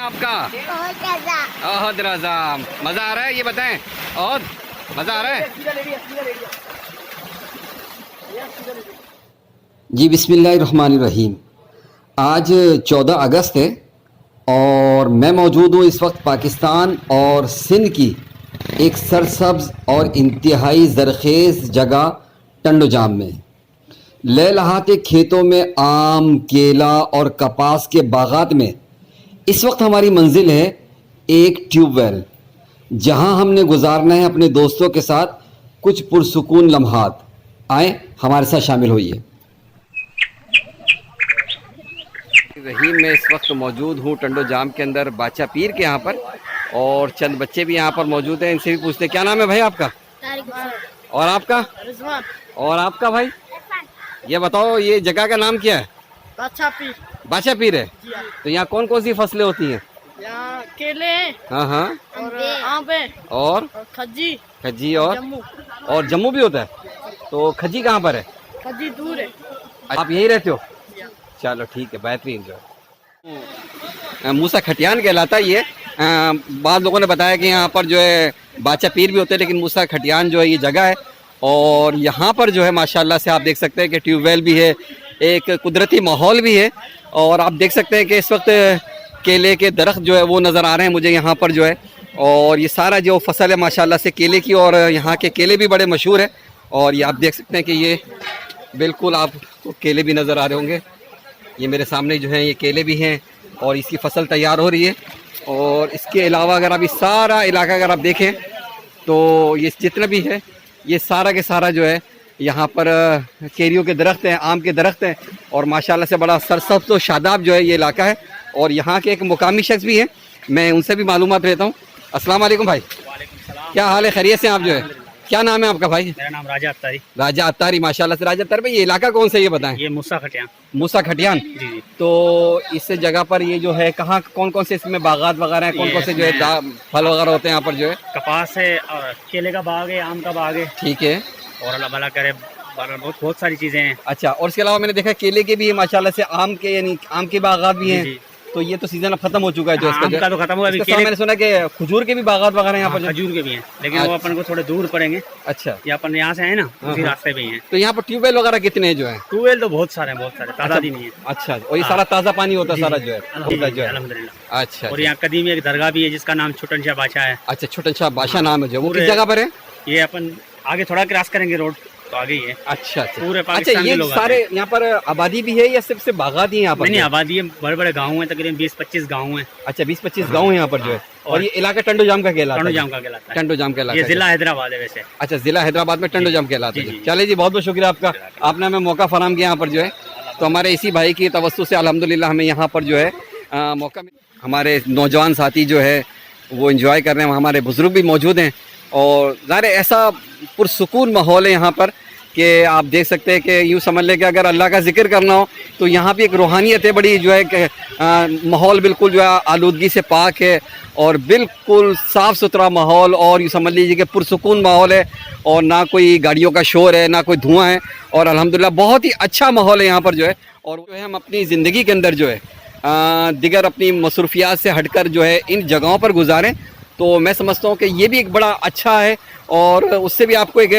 आपका? बहुत रजा। मज़ा आ रहा है ये बताएं? और मज़ा आ रहा है? जी बिस्मिल्लाहिर्रहमानिर्रहीम। आज 14 अगस्त है और मैं मौजूद हूँ इस वक्त पाकिस्तान और सिंध की एक सरसब्ज़ और इंतहाई ज़रख़ेज़ जगह टंडोजाम में। लहलहाते खेतों में आम, केला और कपास के बागात में इस वक्त हमारी मंजिल है एक ट्यूबवेल, जहां हमने गुजारना है अपने दोस्तों के साथ कुछ पुरसुकून लम्हात। आए हमारे साथ शामिल होइए। रहीम मैं इस वक्त मौजूद हूँ टंडोजाम के अंदर बाचा पीर के यहाँ पर, और चंद बच्चे भी यहाँ पर मौजूद हैं। इनसे भी पूछते हैं, क्या नाम है भाई आपका? और आपका? और आपका भाई? ये बताओ, ये जगह का नाम क्या है? बाचा पीर। बाचा पीर है। तो यहाँ कौन कौन सी फसलें होती हैं? यहाँ केले हैं। हाँ और आम है। और खज्जी। खज्जी और जम्मू। और जम्मू भी होता है। तो खज्जी कहाँ पर है? खज्जी दूर है। आप यहीं रहते हो? चलो ठीक है, बेहतरीन। जो मूसा खटियान कहलाता है ये। बाद लोगों ने बताया कि यहाँ पर जो है बाचा पीर भी होते हैं, लेकिन मूसा खटियान जो है ये जगह है। और यहाँ पर जो है माशाल्लाह से आप देख सकते हैं कि ट्यूबवेल भी है, एक कुदरती माहौल भी है। और आप देख सकते हैं कि इस वक्त केले के दरख्त जो है वो नज़र आ रहे हैं मुझे यहाँ पर जो है। और ये सारा जो फसल है माशाल्लाह से केले की, और यहाँ के केले भी बड़े मशहूर है। और ये आप देख सकते हैं कि ये बिल्कुल आपको केले भी नज़र आ रहे होंगे। ये मेरे सामने जो है ये केले भी हैं और इसकी फसल तैयार हो रही है। और इसके अलावा अगर आप इस सारा इलाका अगर आप देखें तो ये जितना भी है ये सारा के सारा जो है यहाँ पर केरियों के दरख्त हैं, आम के दरख्त हैं। और माशाल्लाह से बड़ा सरसब्ज़ तो शादाब जो है ये इलाका है। और यहाँ के एक मुकामी शख्स भी हैं, मैं उनसे भी मालूमात लेता हूँ। अस्सलाम वालेकुम भाई। क्या हाल है? खैरियत से आप जो है? क्या नाम है आपका भाई? मेरा नाम राजा अत्तारी। राजा अत्तारी, माशाल्लाह से। राजा अत्तारी भाई, ये इलाका कौन सा ये बताएं? ये मूसा खटियान। मूसा खटियान। जी। तो इस जगह पर ये जो है कहाँ कौन कौन से इसमें बागात वगैरह हैं, कौन कौन से जो है फल वगैरह होते हैं यहाँ पर जो है? कपास है और केले का बाग है, आम का बाग है। ठीक है। और अल्लाह भला करे, बहुत सारी चीजें हैं। अच्छा, और इसके अलावा मैंने देखा केले के भी है माशाल्लाह से, आम के यानी आम के बागात भी हैं। तो ये तो सीजन अब खत्म हो चुका है जो इसका आम का तो खत्म हुआ। केले मैंने सुना कि खजूर के भी बागात वगैरह यहाँ पर? खजूर के भी हैं, लेकिन वो अपन को थोड़े दूर पड़ेंगे। अच्छा, ये अपन यहाँ से है ना, उसी रास्ते पे ही हैं। तो यहाँ पर ट्यूबवेल वगैरह कितने जो है? ट्यूबवेल तो बहुत सारे हैं, बहुत सारे, तादाद ही नहीं है। अच्छा, और ये सारा ताज़ा पानी होता है सारा जो है? अल्हम्दुलिल्लाह। अच्छा। और यहाँ कदीम एक दरगाह भी है जिसका नाम छोटन शाह बादशाह है। अच्छा, छोटन शाह बादशाह नाम है जो, वो किस जगह पर है? ये अपन आगे थोड़ा क्रॉस करेंगे रोड तो आगे ही है। अच्छा। पूरे अच्छा, पाकिस्तान ये के लोग सारे यहाँ पर आबादी भी है या सिर्फ से बागात ही यहाँ पर? नहीं, आबादी है, बड़े बड़े गाँव हैं, तकरीबन 20-25 गाँव हैं। अच्छा, 20-25 गाँव है यहाँ पर जो है। और ये इलाका टंडोजाम का कहलाता है? टंडोजाम का कहलाता है। टंडोजाम कहलाता ये है। जिला हैदराबाद है वैसे। अच्छा, जिला हैदराबाद में टंडोजाम कहलाता है। चलिए जी, बहुत बहुत शुक्रिया आपका, आपने हमें मौका फराहम किया यहाँ पर जो है। तो हमारे इसी भाई की तवज्जो से अल्हम्दुलिल्लाह हमें यहाँ पर जो है मौका मिला। हमारे नौजवान साथी जो है वो एंजॉय कर रहे हैं, हमारे बुजुर्ग भी मौजूद हैं। और ज़ाहिर ऐसा पुरसुकून माहौल है यहाँ पर कि आप देख सकते हैं कि यूँ समझ लें कि अगर अल्लाह का जिक्र करना हो तो यहाँ भी एक रूहानियत है बड़ी जो है कि माहौल बिल्कुल जो है आलूदगी से पाक है और बिल्कुल साफ़ सुथरा माहौल, और यूँ समझ लीजिए कि पुरसुकून माहौल है। और ना कोई गाड़ियों का शोर है, ना कोई धुआं है, और अल्हम्दुलिल्लाह बहुत ही अच्छा माहौल है यहाँ पर जो है। और जो है हम अपनी ज़िंदगी के अंदर जो है दिगर अपनी मसरूफियात से हटकर जो है इन जगहों पर गुजारें, तो मैं समझता हूँ कि ये भी एक बड़ा अच्छा है। और उससे भी आपको एक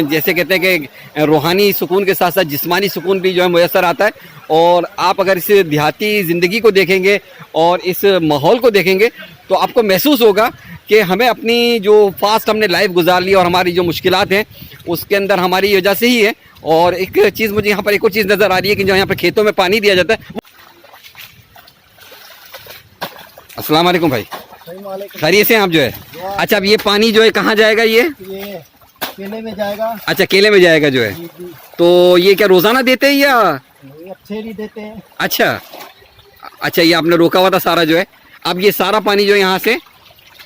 जैसे कहते हैं कि रूहानी सुकून के साथ साथ जिस्मानी सुकून भी जो है मुयस्सर आता है। और आप अगर इस देहाती ज़िंदगी को देखेंगे और इस माहौल को देखेंगे तो आपको महसूस होगा कि हमें अपनी जो फास्ट हमने लाइफ गुजार ली और हमारी जो मुश्किलात हैं उसके अंदर हमारी वजह से ही है। और एक चीज़ मुझे यहाँ पर एक और चीज़ नज़र आ रही है कि जो यहाँ पर खेतों में पानी दिया जाता है। अस्सलाम वालेकुम भाई, खैरियत से आप जो है? अच्छा, अब ये पानी जो है कहाँ जाएगा? ये केले में जाएगा। अच्छा, केले में जाएगा जो है। तो ये क्या रोजाना देते हैं या अच्छे नहीं देते हैं? अच्छा, ये आपने रोका हुआ था सारा जो है। अब ये सारा पानी जो है यहाँ से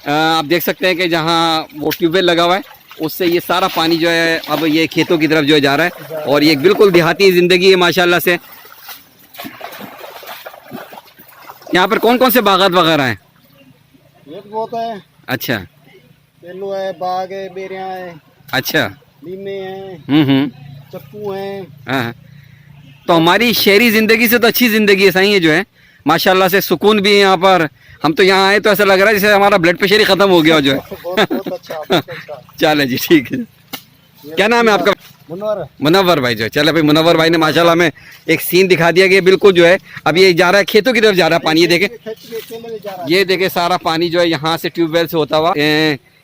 आप देख सकते हैं कि जहाँ वो ट्यूबवेल लगा हुआ है उससे ये सारा पानी जो है अब ये खेतों की तरफ जो है जा रहा है। और ये बिल्कुल देहाती ज़िंदगी है माशाल्लाह से। यहाँ पर कौन कौन से बागात वगैरह हैं? एक बहुत है। अच्छा, केलो है, बाग है, बेरियां है। अच्छा, लीमे हैं, चक्कू हैं। हाँ। तो हमारी शहरी ज़िंदगी से तो अच्छी ज़िंदगी है, सही है जो है माशाल्लाह से सुकून भी है यहाँ पर। हम तो यहाँ आए तो ऐसा लग रहा है जैसे हमारा ब्लड प्रेशर ही खत्म हो गया जो है। बहुत अच्छा, बहुत अच्छा। चले जी ठीक है। क्या नाम है आपका? मुनव्वर। मुनव्वर भाई जो है। चले भाई मुनव्वर भाई ने माशाल्लाह में एक सीन दिखा दिया कि बिल्कुल जो है अब ये जा रहा है खेतों की तरफ जा रहा है पानी। ये देखे, ये देखे सारा पानी जो है यहाँ से ट्यूबवेल से होता हुआ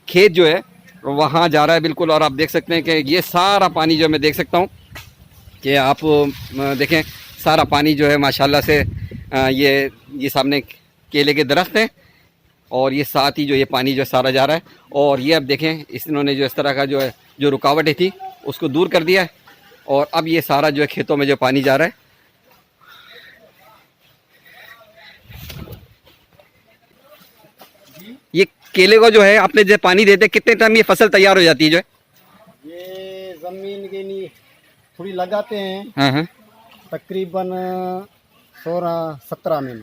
खेत जो है वहाँ जा रहा है बिल्कुल। और आप देख सकते हैं कि ये सारा पानी जो है मैं देख सकता हूँ कि आप देखें सारा पानी जो है माशाल्लाह से ये सामने केले के दरख्त हैं और ये साथ ही जो ये पानी जो सारा जा रहा है। और ये अब देखें इन्होंने जो इस तरह का जो है जो रुकावटें थी उसको दूर कर दिया है और अब ये सारा जो है खेतों में जो पानी जा रहा है। ये केले को जो है आपने जो पानी देते कितने टाइम ये फसल तैयार हो जाती है जो है? ये जमीन के लिए थोड़ी लगाते हैं, हाँ हाँ, तकरीबन 16-17 महीने।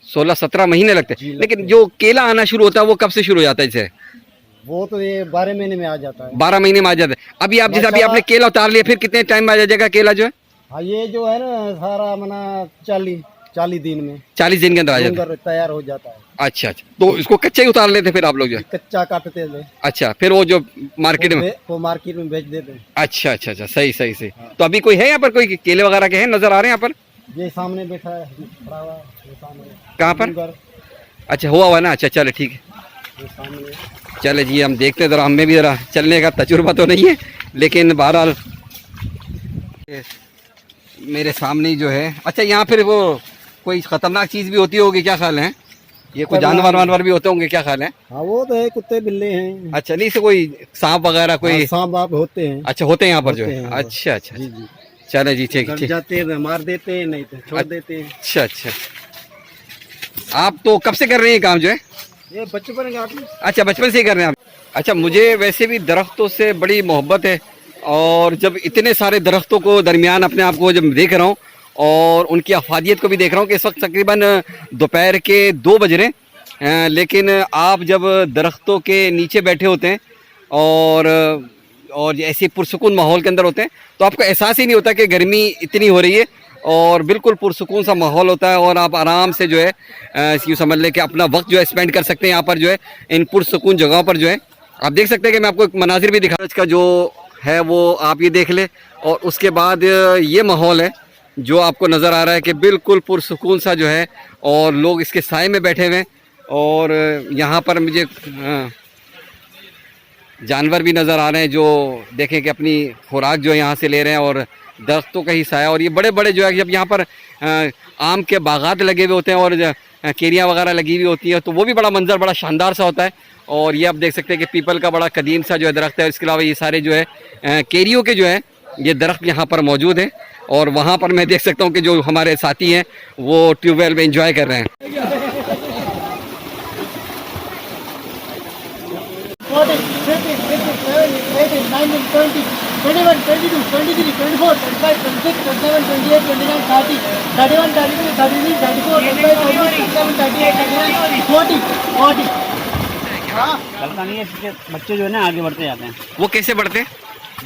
16-17 महीने लगते हैं। जी, लेकिन जो केला आना शुरू होता है वो कब से शुरू हो जाता है? जैसे वो तो ये 12 महीने में आ जाता है। 12 महीने में आ जाता है। अभी आप जैसे अभी आपने केला उतार लिया फिर कितने टाइम में आ जाएगा केला जो है? हाँ ये जो है ना सारा मना 40 दिन में 40 दिन के अंदर आ जाता है। डूंगर तैयार हो जाता है। अच्छा अच्छा, तो इसको कच्चे ही उतार लेते फिर आप लोग जो है? कच्चा काटते थे, अच्छा, फिर वो जो मार्केट में वो मार्केट में बेच देते हैं। अच्छा अच्छा अच्छा, सही सही सही। तो अभी कोई है यहाँ पर, कोई केले वगैरह के हैं नजर आ रहे हैं यहाँ पर? ये सामने बैठा है, खड़ा हुआ है, ये सामने। कहाँ पर? डूंगर, अच्छा हुआ हुआ ना। अच्छा चले ठीक है, ये सामने। चले जी हम देखते हैं ज़रा, हमें भी ज़रा चलने का तजुर्बा तो नहीं है लेकिन बहरहाल मेरे सामने ही जो है। अच्छा यहाँ फिर वो कोई ख़तरनाक चीज़ भी होती होगी, क्या ख्याल है? ये कोई जानवर वानवर भी होते होंगे, क्या ख्याल है? हाँ वो तो है, कुत्ते बिल्ले हैं। अच्छा, नहीं से कोई सांप वगैरह कोई? हाँ, सांप वाप होते हैं। अच्छा होते हैं यहाँ पर जो होते है। हैं। अच्छा अच्छा, जी जी, चले जी ठीक डर ठीक। जाते हैं, मार देते हैं, नहीं तो छोड़ देते हैं। अच्छा अच्छा, आप तो कब से कर रहे हैं ये काम जो है? ये बचपन के आदमी। अच्छा बचपन से ही कर रहे हैं आप? अच्छा, मुझे वैसे भी दरख्तों से बड़ी मोहब्बत है और जब इतने सारे दरख्तों को दरमियान अपने आप को जब देख रहा हूँ और उनकी अफादियत को भी देख रहा हूँ कि इस वक्त तकरीबन दोपहर के 2 बज रहे हैं, लेकिन आप जब दरख्तों के नीचे बैठे होते हैं और ऐसे पुरसुकून माहौल के अंदर होते हैं तो आपको एहसास ही नहीं होता कि गर्मी इतनी हो रही है और बिल्कुल पुरसुकून सा माहौल होता है और आप आराम से जो है यूँ समझ लें कि अपना वक्त जो है स्पेंड कर सकते हैं यहाँ पर जो है इन पुरसुकून जगहों पर जो है। आप देख सकते हैं कि मैं आपको एक मनाजिर भी दिखा, इसका जो है वो आप ये देख लें और उसके बाद ये माहौल है जो आपको नज़र आ रहा है कि बिल्कुल पुरसुकून सा जो है और लोग इसके साए में बैठे हुए हैं और यहाँ पर मुझे जानवर भी नज़र आ रहे हैं जो देखें कि अपनी खुराक जो है यहाँ से ले रहे हैं और दरख्तों का ही साया। और ये बड़े बड़े जो है जब यहाँ पर आम के बागात लगे हुए होते हैं और केरियाँ वगैरह लगी हुई होती हैं तो वो भी बड़ा मंजर बड़ा शानदार सा होता है। और ये आप देख सकते हैं कि पीपल का बड़ा कदीम सा जो है दरख्त है। इसके अलावा ये सारे जो है केरियों के जो है ये दरख्त यहाँ पर मौजूद हैं और वहाँ पर मैं देख सकता हूँ कि जो हमारे साथी हैं वो ट्यूबवेल में इंजॉय कर रहे हैं। 14, 15, 16, 17, 18, 19, 20, 21, 22, 23, 24, 25, 26, 27, 28, 29, 30, 31, 32, 33, 34, 35, 36, 37, 38, 39, 40, 40. हाँ, चलता नहीं है, इसके बच्चे जो है ना आगे बढ़ते जाते हैं। वो कैसे बढ़ते हैं?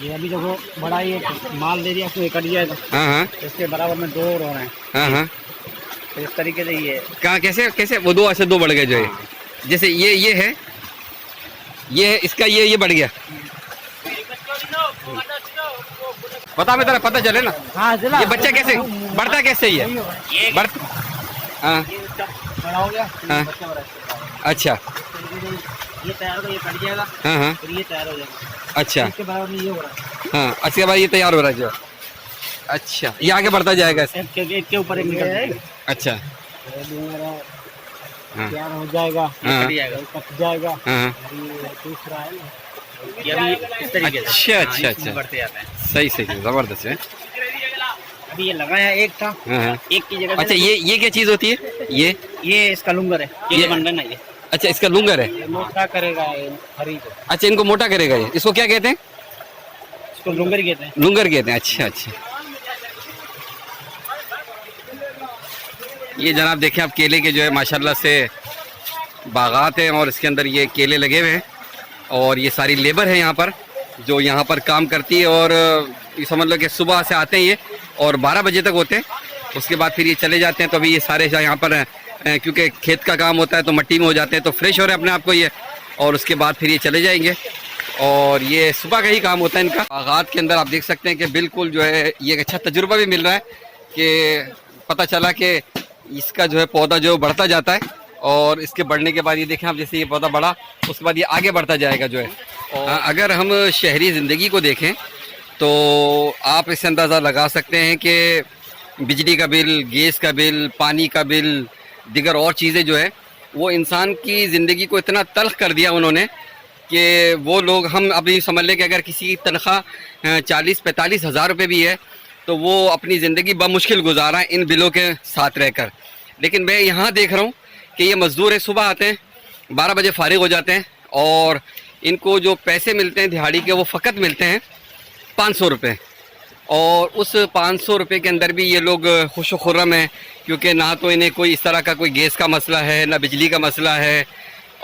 ये अभी देखो बड़ा ये माल दे दिया, इसको कट जाएगा, हाँ हाँ इसके बराबर में 2 और हो रहे हैं। हाँ हाँ, तो इस तरीके से ये कहाँ कैसे कैसे वो 2 ऐसे 2 बढ़ गए जो है, जैसे ये है ये है इसका ये बढ़ गया। बता मैं तेरा पता चले ना। हाँ चला। ये बच्चा कैसे बढ़ता कैसे ही है? बढ़ हाँ बड़ा हो गया। हाँ, बच्चा बड़ा है। अच्छा ये तैयार होगा, ये कट जाएगा, हाँ हाँ, फिर ये तैयार हो जाएगा, अच्छा इसके बराबर में ये हो रहा है। हाँ, अच्छा भाई ये तैयार हो रहा है जो, अच्छा ये आगे बढ़ता जाएगा ऐसे। एक के ऊपर एक निकल जाएगा। अच्छा हाँ तैयार हो जाएगा, हाँ कट जाएगा, कट जाएगा। हाँ, ये दूसरा है ना, ये अभी इस तरीके से अच्छा, हाँ, अच्छा, इसमें अच्छा। बढ़ते जाते हैं। सही सही ज़बरदस्त है। अभी ये लगाया एक था, हाँ हाँ, एक की जगह अच्छा ये क्या चीज़ होती है? ये इसका लुंगर है, ये बन रहा है ना, ये अच्छा इसका लुंगर है। ये मोटा करेगा ये हरी को। अच्छा इनको मोटा करेगा ये, इसको क्या कहते हैं? इसको लुंगर ही कहते हैं। लुंगर कहते हैं। अच्छा अच्छा, ये जनाब देखें आप केले के जो है माशाल्लाह से बागात हैं और इसके अंदर ये केले लगे हुए हैं और ये सारी लेबर है यहाँ पर जो यहाँ पर काम करती है और ये समझ लो कि सुबह से आते हैं ये और 12 बजे तक होते हैं, उसके बाद फिर ये चले जाते हैं। तो अभी ये सारे यहाँ पर क्योंकि खेत का काम होता है तो मट्टी में हो जाते हैं, तो फ्रेश हो रहे हैं अपने आप को ये, और उसके बाद फिर ये चले जाएंगे। और ये सुबह का ही काम होता है इनका। बागात के अंदर आप देख सकते हैं कि बिल्कुल जो है ये एक अच्छा तजुर्बा भी मिल रहा है कि पता चला कि इसका जो है पौधा जो बढ़ता जाता है, और इसके बढ़ने के बाद ये देखें आप, जैसे ये पौधा बढ़ा उसके बाद ये आगे बढ़ता जाएगा जो है। और अगर हम शहरी ज़िंदगी को देखें तो आप इससे अंदाज़ा लगा सकते हैं कि बिजली का बिल, गैस का बिल, पानी का बिल, दीगर और चीज़ें जो है वो इंसान की ज़िंदगी को इतना तल्ख कर दिया उन्होंने कि वो लोग, हम अभी समझ लें कि अगर किसी की तनख्वाह 40-45 हज़ार रुपये भी है तो वो अपनी ज़िंदगी बमुश्किल गुजारा है इन बिलों के साथ रहकर। लेकिन मैं यहाँ देख रहा हूँ कि ये मज़दूर है, सुबह आते हैं 12 बजे फारिग हो जाते हैं, और इनको जो पैसे मिलते हैं दिहाड़ी के वो फ़कत मिलते हैं 500 रुपये। और उस 500 रुपये के अंदर भी ये लोग खुश व खुर्रम हैं, क्योंकि ना तो इन्हें कोई इस तरह का कोई गैस का मसला है, ना बिजली का मसला है,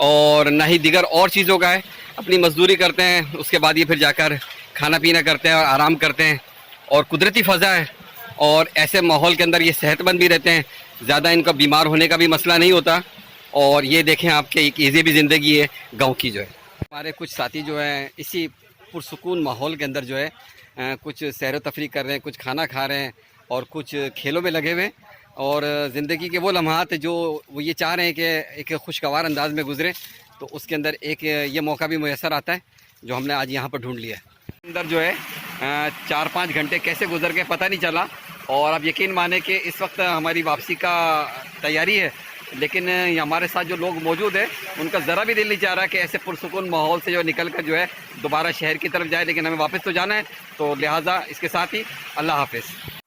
और ना ही दिगर और चीज़ों का है। अपनी मजदूरी करते हैं, उसके बाद ये फिर जाकर खाना पीना करते हैं और आराम करते हैं, और कुदरती फ़ज़ा है, और ऐसे माहौल के अंदर ये सेहतमंद भी रहते हैं, ज़्यादा इनका बीमार होने का भी मसला नहीं होता। और ये देखें आपके एक ईज़ी भी ज़िंदगी है गाँव की जो है। हमारे कुछ साथी जो हैं इसी पुरसुकून माहौल के अंदर जो है कुछ सैर व तफरी कर रहे हैं, कुछ खाना खा रहे हैं, और कुछ खेलों में लगे हुए हैं, और ज़िंदगी के वो लम्हात जो वो ये चाह रहे हैं कि एक खुशगवार अंदाज में गुजरे, तो उसके अंदर एक ये मौका भी मैसर आता है जो हमने आज यहाँ पर ढूंढ लिया है। अंदर जो है 4-5 घंटे कैसे गुजर गए पता नहीं चला, और अब यकीन माने कि इस वक्त हमारी वापसी का तैयारी है, लेकिन हमारे साथ जो लोग मौजूद हैं उनका ज़रा भी दिल नहीं चाह रहा कि ऐसे पुरसुकून माहौल से जो निकल कर जो है दोबारा शहर की तरफ जाए, लेकिन हमें वापस तो जाना है, तो लिहाजा इसके साथ ही अल्लाह हाफ़िज़।